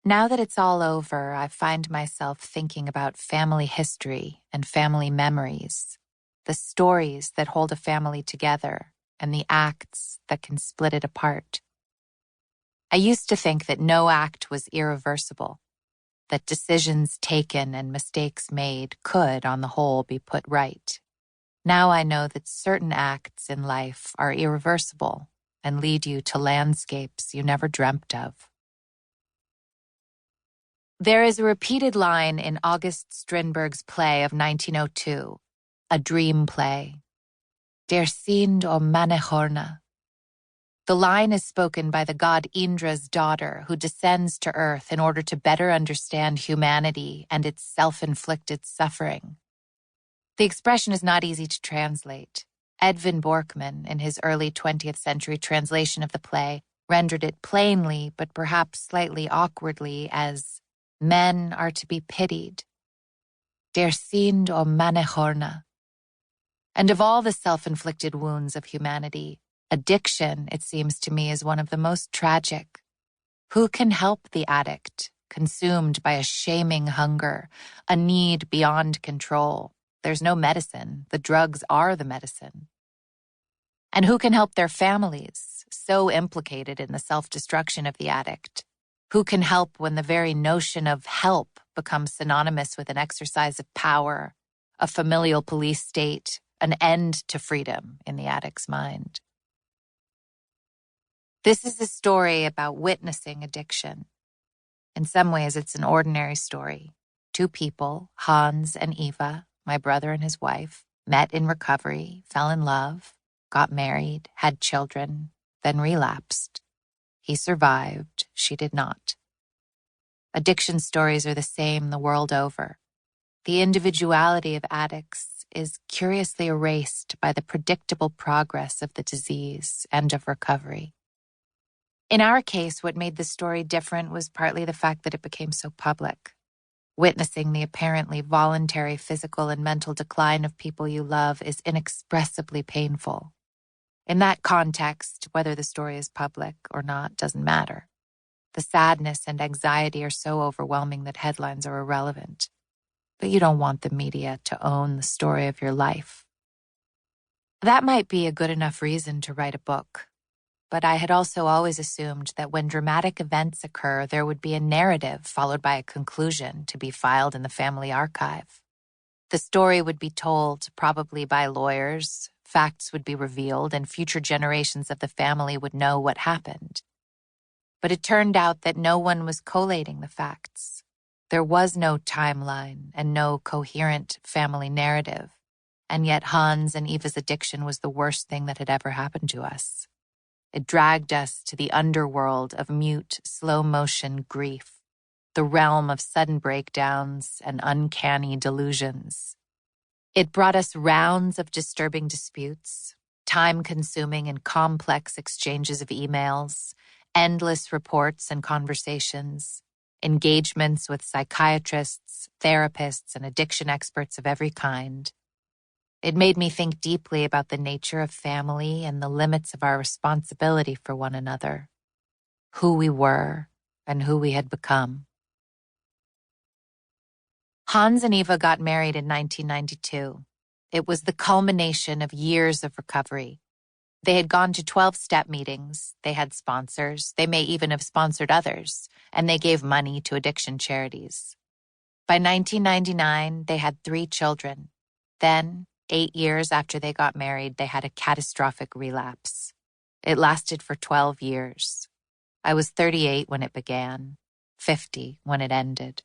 Now that it's all over, I find myself thinking about family history and family memories, the stories that hold a family together and the acts that can split it apart. I used to think that no act was irreversible, that decisions taken and mistakes made could, on the whole, be put right. Now I know that certain acts in life are irreversible and lead you to landscapes you never dreamt of. There is a repeated line in August Strindberg's play of 1902, a dream play, Der sind o Manehorna. The line is spoken by the god Indra's daughter, who descends to earth in order to better understand humanity and its self-inflicted suffering. The expression is not easy to translate. Edvin Borkman, in his early 20th century translation of the play, rendered it plainly, but perhaps slightly awkwardly, as men are to be pitied. Der sind o Manehorna. And of all the self-inflicted wounds of humanity, addiction, it seems to me, is one of the most tragic. Who can help the addict, consumed by a shaming hunger, a need beyond control? There's no medicine. The drugs are the medicine. And who can help their families, so implicated in the self-destruction of the addict? Who can help when the very notion of help becomes synonymous with an exercise of power, a familial police state, an end to freedom in the addict's mind? This is a story about witnessing addiction. In some ways, it's an ordinary story. Two people, Hans and Eva, my brother and his wife, met in recovery, fell in love, got married, had children, then relapsed. He survived, she did not. Addiction stories are the same the world over. The individuality of addicts is curiously erased by the predictable progress of the disease and of recovery. In our case, what made the story different was partly the fact that it became so public. Witnessing the apparently voluntary physical and mental decline of people you love is inexpressibly painful. In that context, whether the story is public or not doesn't matter. The sadness and anxiety are so overwhelming that headlines are irrelevant. But you don't want the media to own the story of your life. That might be a good enough reason to write a book. But I had also always assumed that when dramatic events occur, there would be a narrative followed by a conclusion to be filed in the family archive. The story would be told, probably by lawyers, facts would be revealed, and future generations of the family would know what happened. But it turned out that no one was collating the facts. There was no timeline and no coherent family narrative, and yet Hans and Eva's addiction was the worst thing that had ever happened to us. It dragged us to the underworld of mute, slow-motion grief, the realm of sudden breakdowns and uncanny delusions. It brought us rounds of disturbing disputes, time-consuming and complex exchanges of emails, endless reports and conversations, engagements with psychiatrists, therapists, and addiction experts of every kind. It made me think deeply about the nature of family and the limits of our responsibility for one another, who we were and who we had become. Hans and Eva got married in 1992. It was the culmination of years of recovery. They had gone to 12-step meetings, they had sponsors, they may even have sponsored others, and they gave money to addiction charities. By 1999, they had 3 children. Then, 8 years after they got married, they had a catastrophic relapse. It lasted for 12 years. I was 38 when it began, 50 when it ended.